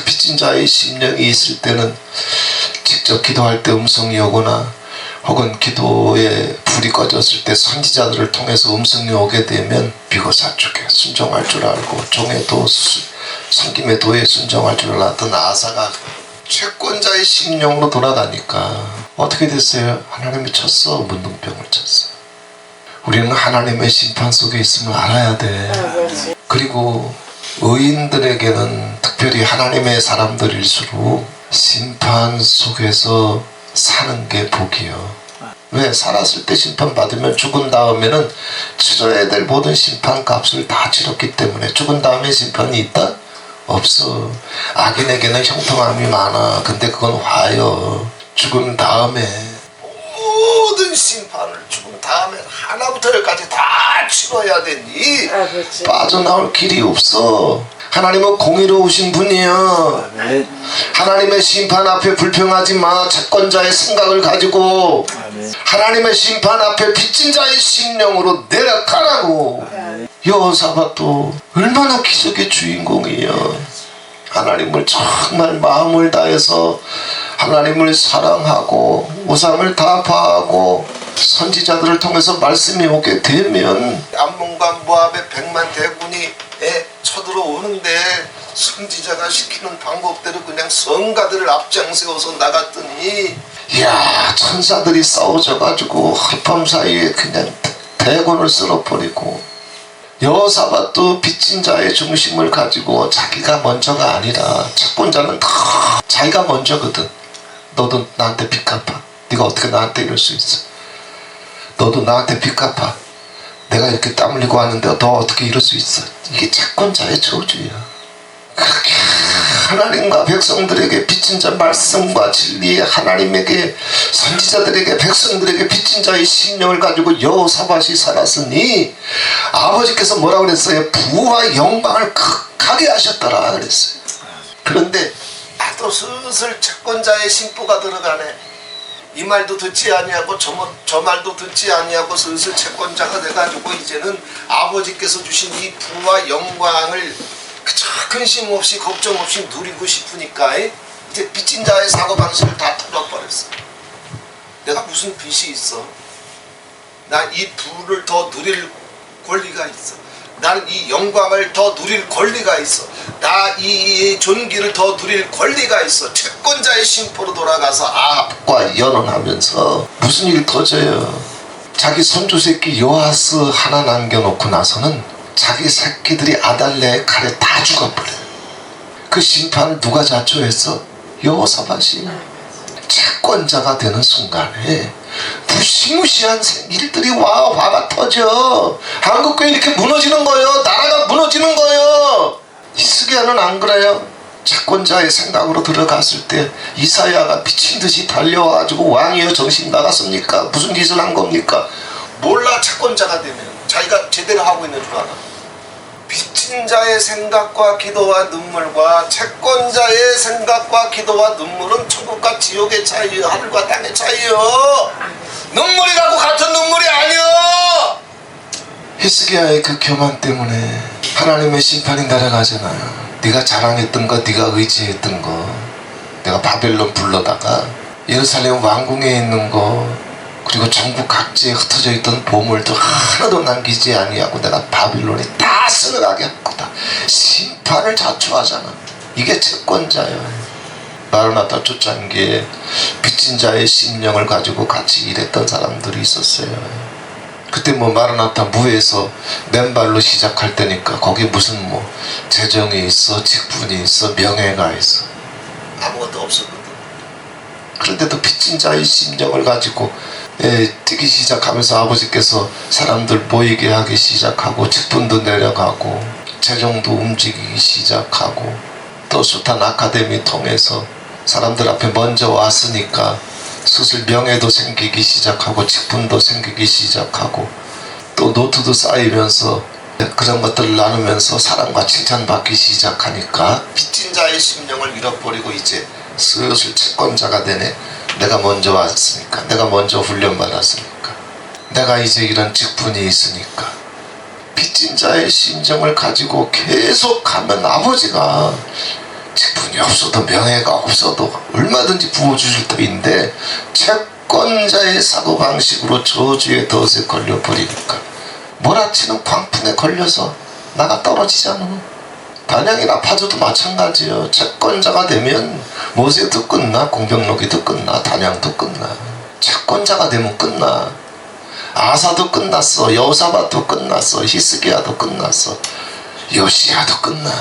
빚진 자의 심령이 있을 때는 직접 기도할 때 음성이 오거나 혹은 기도에 불이 꺼졌을 때 선지자들을 통해서 음성이 오게 되면 비고사축에 순종할 줄 알고 종의 도 섬김의 도에 순종할 줄 알았던 아사가 채권자의 심령으로 돌아가니까 어떻게 됐어요? 하나님이 쳤어. 문둥병을 쳤어. 우리는 하나님의 심판 속에 있음을 알아야 돼. 그리고 의인들에게는 특별히 하나님의 사람들일수록 심판 속에서 사는 게 복이요. 왜? 살았을 때 심판받으면 죽은 다음에는 치러야 될 모든 심판 값을 다 치렀기 때문에 죽은 다음에 심판이 있다? 없어. 악인에게는 형통함이 많아. 근데 그건 화요. 죽은 다음에 모든 심판을 죽은 다음에 하나부터 열까지 다 치러야 되니 빠져나올 길이 없어. 하나님은 공의로우신 분이여. 하나님의 심판 앞에 불평하지 마. 채권자의 생각을 가지고 하나님의 심판 앞에 빚진 자의 심령으로 내려가라고. 여호사밧도 얼마나 기적의 주인공이여. 하나님을 정말 마음을 다해서 하나님을 사랑하고 우상을 다 파하고 선지자들을 통해서 말씀이 오게 되면 암몬과 모압의 100만 대군이 쳐들어오는데 선지자가 시키는 방법대로 그냥 성가들을 앞장세워서 나갔더니 이야 천사들이 싸워져가지고 하룻밤 사이에 그냥 대군을 쓸어버리고 여호사밧도 빚진 자의 중심을 가지고 자기가 먼저가 아니라 채권자는 다 자기가 먼저거든. 너도 나한테 빚 갚아. 네가 어떻게 나한테 이럴 수 있어. 너도 나한테 빚 갚아. 내가 이렇게 땀 흘리고 왔는데 너 어떻게 이럴 수 있어. 이게 채권자의 저주야. 그렇게 하나님과 백성들에게 빚진 자 말씀과 진리에 하나님에게 선지자들에게 백성들에게 빚진 자의 심령을 가지고 여호사밧이 살았으니 아버지께서 뭐라고 그랬어요? 부와 영광을 극하게 하셨더라 그랬어요. 그런데 또 슬슬 채권자의 심보가 들어가네. 이 말도 듣지 아니하고 저 말도 듣지 아니하고 슬슬 채권자가 돼가지고 이제는 아버지께서 주신 이 부와 영광을 그저 근심 없이 걱정 없이 누리고 싶으니까 이제 빚진 자의 사고방식을 다 털어버렸어. 내가 무슨 빚이 있어? 난 이 부를 더 누릴 권리가 있어. 나는 이 영광을 더 누릴 권리가 있어. 나 이 존귀를 더 누릴 권리가 있어. 채권자의 심포로 돌아가서 아합과 연언하면서 무슨 일이 터져요. 자기 손주 새끼 요아스 하나 남겨놓고 나서는 자기 새끼들이 아달랴의 칼에 다 죽어버려요. 그 심판을 누가 자초했어? 여호사밧이. 채권자가 되는 순간에 무시무시한 일들이 화가 터져. 한국교회 이렇게 무너지는 거예요. 나라가 무너지는 거예요. 히스기야는 안 그래요? 채권자의 생각으로 들어갔을 때 이사야가 미친듯이 달려와가지고 왕이여 정신 나갔습니까? 무슨 짓을 한 겁니까? 몰라. 채권자가 되면 자기가 제대로 하고 있는 줄 알아. 빚진 자의 생각과 기도와 눈물과 채권자의 생각과 기도와 눈물은 천국과 지옥의 차이요, 하늘과 땅의 차이요. 눈물이라고 같은 눈물이 아니요. 히스기야의 그 교만 때문에 하나님의 심판이 날아가잖아요. 네가 자랑했던 거, 네가 의지했던 거, 내가 바벨론 불러다가 예루살렘 왕궁에 있는 거, 그리고 전국 각지에 흩어져 있던 보물도 하나도 남기지 아니하고 내가 바빌론에 다 쓰러가게 할 거다. 심판을 자초하잖아. 이게 채권자예요. 마르나타 초창기에 빚진 자의 심령을 가지고 같이 일했던 사람들이 있었어요. 그때 뭐 마르나타 무에서 맨발로 시작할 때니까 거기 무슨 뭐 재정이 있어, 직분이 있어, 명예가 있어, 아무것도 없었거든. 그런데도 빚진 자의 심령을 가지고 뛰기 시작하면서 아버지께서 사람들 모이게 하기 시작하고 직분도 내려가고 재정도 움직이기 시작하고 또 숱한 아카데미 통해서 사람들 앞에 먼저 왔으니까 슬슬 명예도 생기기 시작하고 직분도 생기기 시작하고 또 노트도 쌓이면서 그런 것들을 나누면서 사랑과 칭찬받기 시작하니까 빚진 자의 심령을 잃어버리고 이제 슬슬 채권자가 되네. 내가 먼저 왔으니까, 내가 먼저 훈련받았으니까, 내가 이제 이런 직분이 있으니까. 빚진 자의 심정을 가지고 계속하면 아버지가 직분이 없어도 명예가 없어도 얼마든지 부어주실 터인데 채권자의 사고방식으로 저주의 덫에 걸려버리니까 몰아치는 광풍에 걸려서 나가 떨어지잖아. 단양이나 파주도 마찬가지예요. 채권자가 되면 모세도 끝나, 공병록이도 끝나, 단양도 끝나. 채권자가 되면 끝나. 아사도 끝났어, 여호사밧도 끝났어, 히스기야도 끝났어, 요시야도 끝나.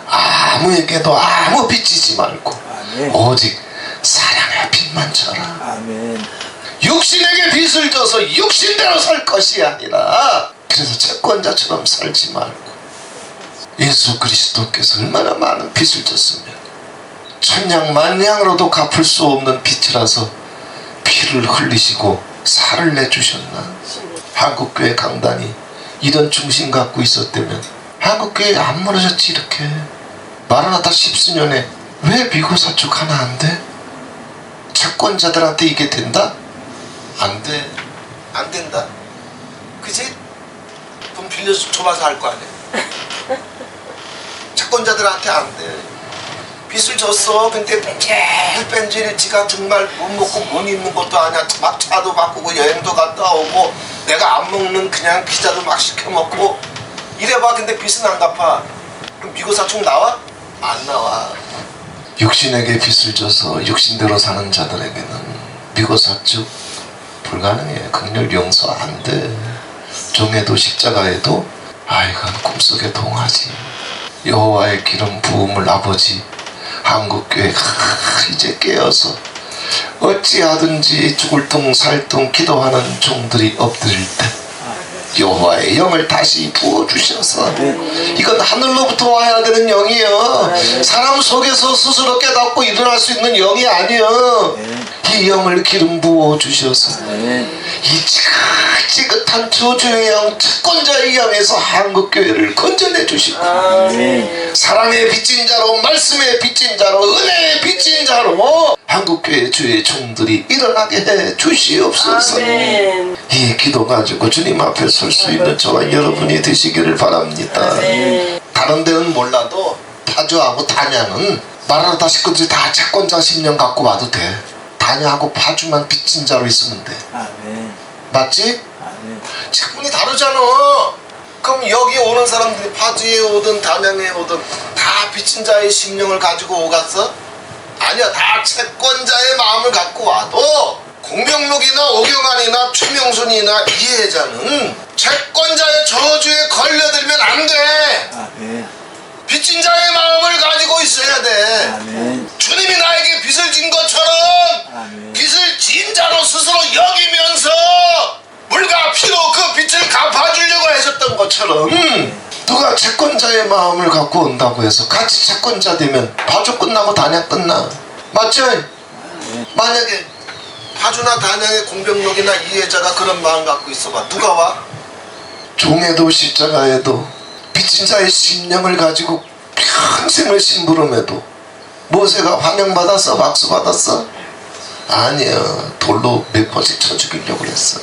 아무에게도 아무 빚지지 말고 아멘. 오직 사랑의 빚만 져라. 아멘. 육신에게 빚을 져서 육신대로 살 것이 아니라 그래서 채권자처럼 살지 말고 예수 그리스도께서 얼마나 많은 빚을 졌으면 천냥 만냥으로도 갚을 수 없는 빚이라서 피를 흘리시고 살을 내주셨나. 한국교회 강단이 이런 중심 갖고 있었다면 한국교회 안 무너졌지. 이렇게 마라나타 10수년에 왜 미고사축 하나 안 돼? 채권자들한테 이게 된다? 안 돼. 안 된다. 그지? 돈 빌려서 줘봐서 할 거 아니야. 채권자들한테 안 돼. 빚을 졌어. 근데 뺀질뺀질해. 지가 정말 못 먹고 못 입는 것도 아니야. 막 차도 바꾸고 여행도 갔다 오고 내가 안 먹는 그냥 피자도 막 시켜 먹고 이래봐. 근데 빚은 안 갚아. 그럼 미고사축 나와? 안 나와. 육신에게 빚을 져서 육신대로 사는 자들에게는 미고사축 불가능해. 긍휼 용서 안 돼. 종에도 십자가에도 이건 꿈속의 동화지. 여호와의 기름 부음을 아버지 한국교회 이제 깨어서 어찌하든지 죽을 둥 살 둥 기도하는 종들이 엎드릴 때 여호와의 영을 다시 부어주셔서 이건 하늘로부터 와야 되는 영이요. 사람 속에서 스스로 깨닫고 일어날 수 있는 영이 아니요. 이 영을 기름 부어주셔서 이 지긋지긋한 저주의 영 채권자의 영에서 한국교회를 건져내 주시고 사랑의 빚진 자로 말씀의 빚진 자로 은혜의 빚진 자로 한국교회 주의 종들이 일어나게 해 주시옵소서. 이 기도 가지고 주님 앞에 설 수 있는 저와 여러분이 되시기를 바랍니다. 다른 데는 몰라도 파주하고 단양은 말하다 식구들이 다 채권자 10년 갖고 와도 돼. 단양하고 파주만 빚진 자로 있으면 돼. 맞지? 채권이 다르잖아. 그럼 여기 오는 사람들이 파주에 오든 단양에 오든 다 빚진 자의 심령을 가지고 오갔어? 아니야. 다 채권자의 마음을 갖고 와도 공병록이나 오경환이나 최명순이나 이해자는 채권자의 저주에 걸려들면 안 돼. 빚진 자의 마음을 가지고 있어야 돼. 주님이 나에게 빚을 진 것처럼 빚을 진 자로 스스로 여기면서 물과 피로 그 빚을 갚아주려고 하셨던 것처럼 누가 채권자의 마음을 갖고 온다고 해서 같이 채권자 되면 파주 끝나고 단양 끝나. 맞죠? 만약에 파주나 단양의 공병록이나 이해자가 그런 마음 갖고 있어봐. 누가 와? 종에도 십자가에도 빚진 자의 심령을 가지고 평생을 심부름해도 모세가 환영받았어? 박수 받았어? 아니야. 돌로 몇 번씩 쳐 죽이려고 그랬어.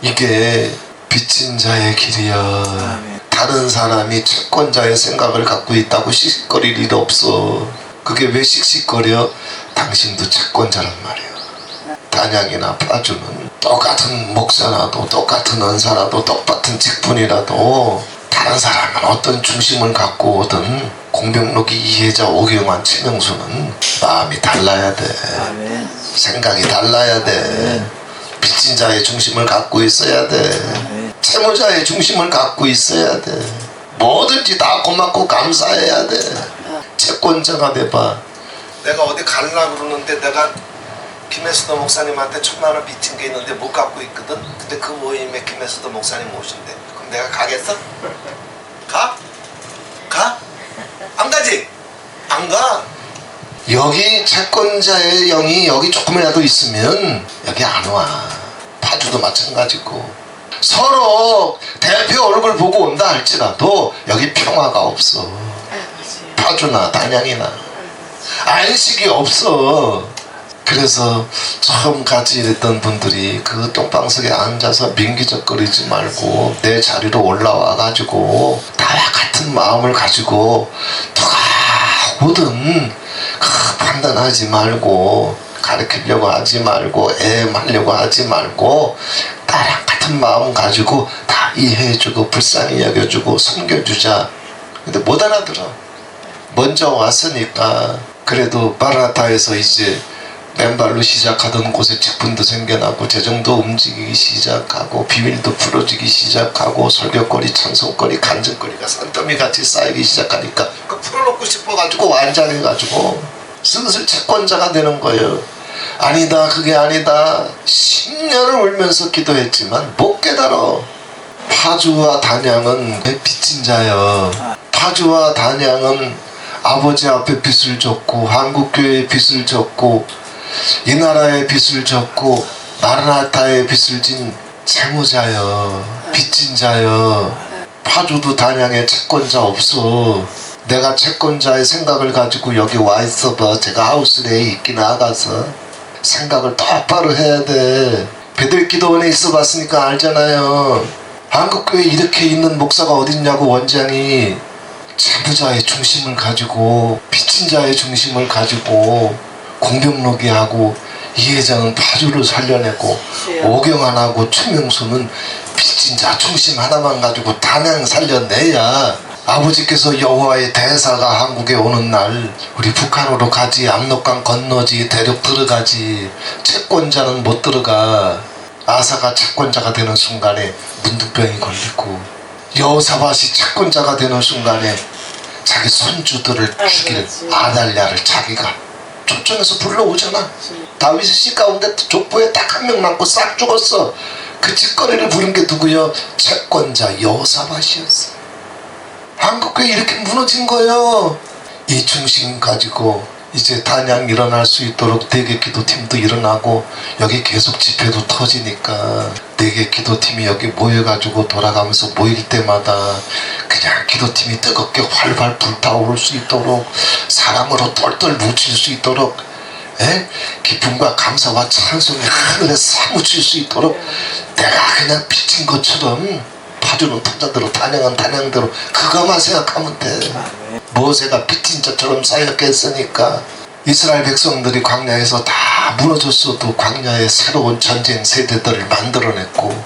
이게 빚진 자의 길이야. 다른 사람이 채권자의 생각을 갖고 있다고 씩씩거릴 일 없어. 그게 왜 씩씩거려? 당신도 채권자란 말이야. 단양이나 파주는 똑같은 목사라도 똑같은 은사라도 똑같은 직분이라도 다른 사람은 어떤 중심을 갖고 오든 공병록이 이해자 오경환 최명수는 마음이 달라야 돼. 생각이 달라야 돼. 빚진 자의 중심을 갖고 있어야 돼. 채무자의 중심을 갖고 있어야 돼. 뭐든지 다 고맙고 감사해야 돼. 채권자가 돼봐. 내가 어디 가려고 그러는데 내가 김혜수도 목사님한테 1,000만 원 빚진 게 있는데 못 갚고 있거든. 근데 그 모임에 김혜수도 목사님 오신대. 그럼 내가 가겠어? 가? 가? 안 가지? 안 가. 여기 채권자의 영이 여기 조금이라도 있으면 여기 안 와. 파주도 마찬가지고. 서로 대표 얼굴 보고 온다 할지라도 여기 평화가 없어. 파주나 단양이나 안식이 없어. 그래서 처음 같이 일했던 분들이 그 똥방석에 앉아서 민기적거리지 말고 내 자리로 올라와 가지고 나와 같은 마음을 가지고 누가 오든 판단하지 말고 가르치려고 하지 말고 애하려고 하지 말고 나랑 같은 마음 가지고 다 이해해주고 불쌍히 여겨주고 섬겨주자. 근데 못 알아들어. 먼저 왔으니까. 그래도 마라타에서 이제 맨발로 시작하던 곳에 직분도 생겨나고 재정도 움직이기 시작하고 비밀도 풀어지기 시작하고 설교거리 찬송거리 간증거리가 산더미 같이 쌓이기 시작하니까 그 풀어놓고 싶어가지고 완장해가지고 슬슬 채권자가 되는 거예요. 아니다, 그게 아니다. 10년을 울면서 기도했지만 못 깨달아. 파주와 단양은 내 빚진 자여. 파주와 단양은 아버지 앞에 빚을 졌고 한국교회에 빚을 졌고 이 나라의 빚을 졌고 마라나타의 빚을 진 채무자여. 빚진 자여. 파주도 단양에 채권자 없어. 내가 채권자의 생각을 가지고 여기 와 있어봐. 제가 하우스레에 있긴 나가서 생각을 똑바로 해야 돼. 베들기도원에 있어봤으니까 알잖아요. 한국교회에 이렇게 있는 목사가 어딨냐고. 원장이 채무자의 중심을 가지고 빚진 자의 중심을 가지고 공병록이 하고 이회장은 파주를 살려내고 오경환하고 최명수는 빚진 자 중심 하나만 가지고 단양 살려내야 아버지께서 여호와의 대사가 한국에 오는 날 우리 북한으로 가지, 압록강 건너지, 대륙 들어가지. 채권자는 못 들어가. 아사가 채권자가 되는 순간에 문둥병이 걸리고 여호사밧이 채권자가 되는 순간에 자기 손주들을 죽일 아달랴를 자기가 쫓아내서 불러오잖아. 다윗의 씨 가운데 족보에 딱 한 명 남고 싹 죽었어. 그 짓거리를 부른 게 누구요? 채권자 여호사밧이었어. 한국교회 이렇게 무너진 거예요. 이 중심 가지고 이제 단양 일어날 수 있도록 4개 기도팀도 일어나고 여기 계속 집회도 터지니까 4개 기도팀이 여기 모여가지고 돌아가면서 모일 때마다 그냥 기도팀이 뜨겁게 활발 불타오를 수 있도록 사랑으로 똘똘 뭉칠 수 있도록 기쁨과 감사와 찬송이 하늘에 사무칠 수 있도록 내가 그냥 빚진 것처럼 파주는 터자대로 단양은 단양대로 그것만 생각하면 돼. 모세가 빚진 자처럼 사역했으니까 이스라엘 백성들이 광야에서 다 무너졌어도 광야에 새로운 전쟁 세대들을 만들어냈고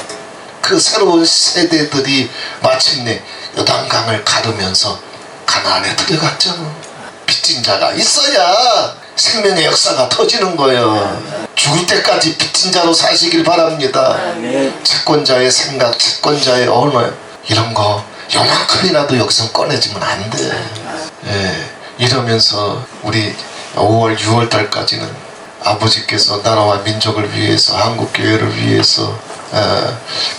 그 새로운 세대들이 마침내 요단강을 가르면서 가나안에 들어갔잖아. 빚진 자가 있어야 생명의 역사가 터지는 거예요. 죽을 때까지 빚진 자로 사시길 바랍니다. 채권자의 생각, 채권자의 언어 이런 거 요만큼이라도 여기서 꺼내지면 안 돼. 이러면서 우리 5월, 6월 달까지는 아버지께서 나라와 민족을 위해서 한국교회를 위해서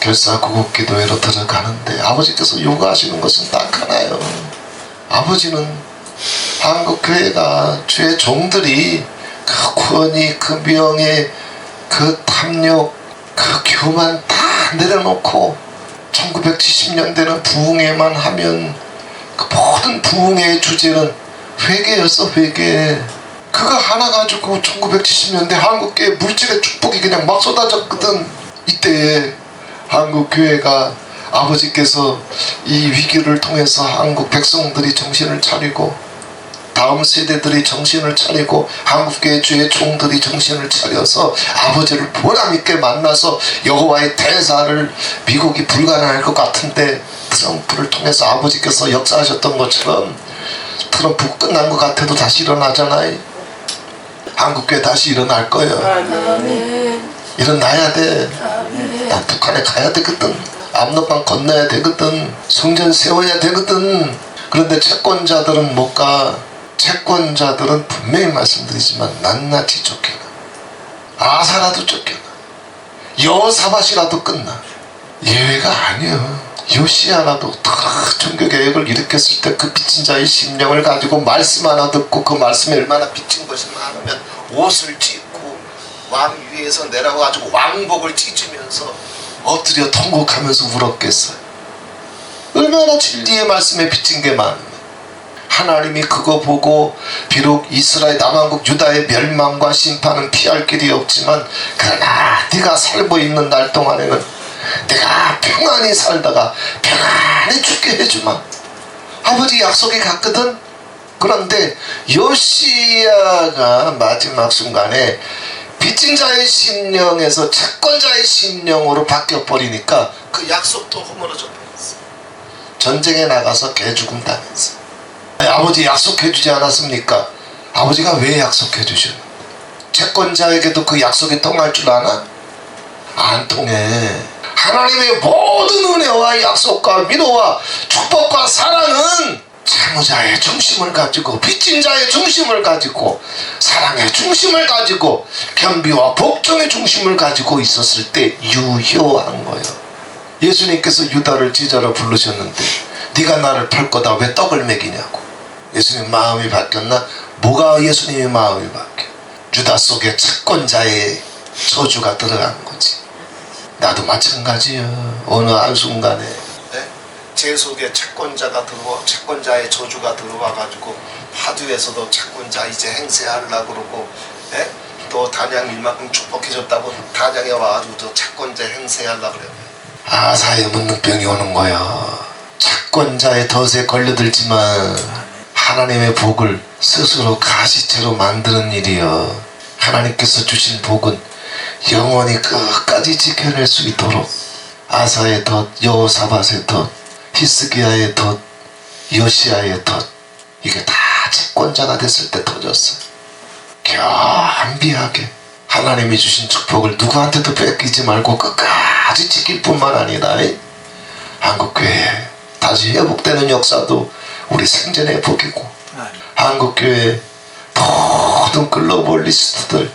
결사구국기도회로 들어가는데 아버지께서 요구하시는 것은 딱 하나요. 아버지는 한국교회가 주의 종들이 그 권위, 그 명예, 그 탐욕, 그 교만 다 내려놓고 1970년대는 부흥회만 하면 그 모든 부흥회의 주제는 회개였어. 회개. 그거 하나 가지고 1970년대 한국교회 물질의 축복이 그냥 막 쏟아졌거든. 이때 한국교회가 아버지께서 이 위기를 통해서 한국 백성들이 정신을 차리고 다음 세대들이 정신을 차리고 한국교회 주의 종들이 정신을 차려서 아버지를 보람있게 만나서 여호와의 대사를 미국이 불가능할 것 같은데 트럼프를 통해서 아버지께서 역사하셨던 것처럼 트럼프 끝난 것 같아도 다시 일어나잖아요. 한국교회 다시 일어날 거예요. 일어나야 돼. 난 북한에 가야 되거든. 압록강 건너야 되거든. 성전 세워야 되거든. 그런데 채권자들은 못 가. 채권자들은 분명히 말씀드리지만 낱낱이 쫓겨나. 아사라도 쫓겨나. 여호사밧이라도 끝나. 예외가 아니야. 요시야라도 종교개혁을 일으켰을 때 그 빚진 자의 심령을 가지고 말씀 하나 듣고 그 말씀에 얼마나 빚진 것이 많으면 옷을 찢고 왕 위에서 내려와가지고 왕복을 찢으면서 엎드려 통곡하면서 울었겠어요. 얼마나 진리의 말씀에 빚진 게 많으면 하나님이 그거 보고 비록 이스라엘 남한국 유다의 멸망과 심판은 피할 길이 없지만 그러나 네가 살고 있는 날 동안에는 내가 평안히 살다가 평안히 죽게 해주마. 아버지 약속이 갔거든. 그런데 요시야가 마지막 순간에 빚진 자의 심령에서 채권자의 심령으로 바뀌어버리니까 그 약속도 허물어져 버렸어. 전쟁에 나가서 개죽음 당했어. 아버지 약속해주지 않았습니까? 아버지가 왜 약속해주셨나? 채권자에게도 그 약속이 통할 줄 아나? 안 통해. 하나님의 모든 은혜와 약속과 위로와 축복과 사랑은 채무자의 중심을 가지고 빚진 자의 중심을 가지고 사랑의 중심을 가지고 겸비와 복종의 중심을 가지고 있었을 때 유효한 거예요. 예수님께서 유다를 지자로 부르셨는데 네가 나를 팔 거다 왜 떡을 먹이냐고. 예수님 마음이 바뀌었나? 뭐가 예수님의 마음이 바뀌어? 유다 속에 채권자의 저주가 들어간 거지. 나도 마찬가지야. 어느 한순간에 제 속에 채권자가 들어와, 채권자의 저주가 들어와가지고 파주에서도 채권자 이제 행세하려고 그러고 또 단양 일만큼 축복해줬다고 단양에 와가지고 또 채권자 행세하려고 그래요. 아사에 묻는 병이 오는 거야. 채권자의 덫에 걸려들지만 하나님의 복을 스스로 가시채로 만드는 일이여. 하나님께서 주신 복은 영원히 끝까지 지켜낼 수 있도록 아사의 덫, 여호사밧의 덫, 히스기야의 덫, 요시야의 덫 이게 다 채권자가 됐을 때 터졌어요. 겸비하게 하나님이 주신 축복을 누구한테도 뺏기지 말고 끝까지 지킬 뿐만 아니라 한국교회 다시 회복되는 역사도 우리 생전의 복이고 한국교회 모든 글로벌리스트들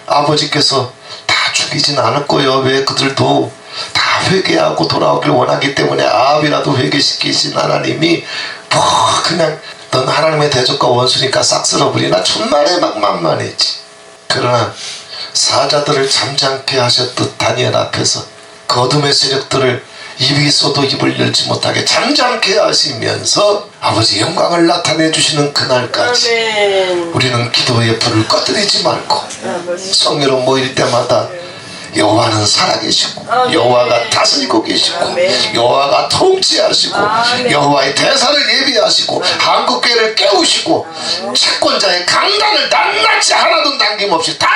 아버지께서 다 죽이진 않을 거예요. 왜? 그들도 다 회개하고 돌아오길 원하기 때문에 아합이라도 회개시키신 하나님이 그냥 넌 하나님의 대적과 원수니까 싹 쓸어버리나 천만에 막 만만했지. 그러나 사자들을 잠잠케 하셨듯 다니엘 앞에서 그 어둠의 세력들을 입이 있어도 입을 열지 못하게 잠잠케 하시면서 아버지 영광을 나타내 주시는 그날까지 아멘. 우리는 기도의 불을 꺼뜨리지 말고 성회로 모일 때마다 여호와는 살아계시고 아멘. 여호와가 다스리고 계시고 아멘. 여호와가 통치하시고 아멘. 여호와의 대사를 예비하시고 한국교회를 깨우시고 채권자의 강단을 낱낱이 하나도 남김없이 다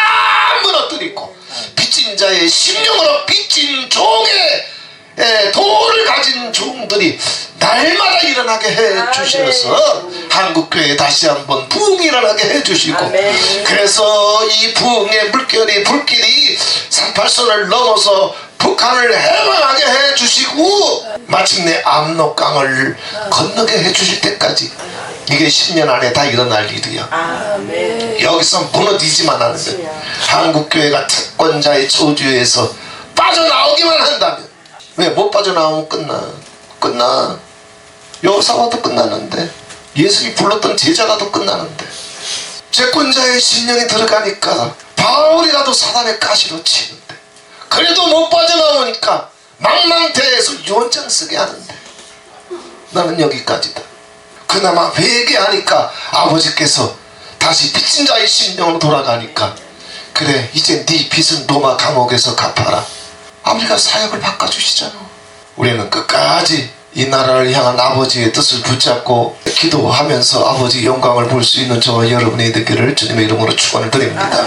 무너뜨리고 빚진 자의 심령으로 빚진 종의 도를 가진 종들이 날마다 일어나게 해 주셔서 한국교회에 다시 한번 부흥이 일어나게 해 주시고 아멘. 그래서 이 부흥의 불길이 38선을 넘어서 북한을 해방하게 해 주시고 마침내 압록강을 건너게 해 주실 때까지 이게 10년 안에 다 일어날 일이야. 아멘. 여기서 무너지지만 않으면 한국교회가 채권자의 저주에서 빠져나오기만 한다면 왜 못 빠져나오면 끝나. 여호사와도 끝나는데 예수님이 불렀던 제자가도 끝나는데 채권자의 심령이 들어가니까 바울이라도 사단의 가시로 치는데 그래도 못 빠져나오니까 망망대해서 유언장 쓰게 하는데 나는 여기까지다. 그나마 회개하니까 아버지께서 다시 빚진 자의 심령으로 돌아가니까 그래 이제 네 빚은 로마 감옥에서 갚아라. 아버지가 사역을 바꿔주시잖아. 우리는 끝까지 이 나라를 향한 아버지의 뜻을 붙잡고 기도하면서 아버지 영광을 볼 수 있는 저와 여러분이 되기를 주님의 이름으로 축원을 드립니다.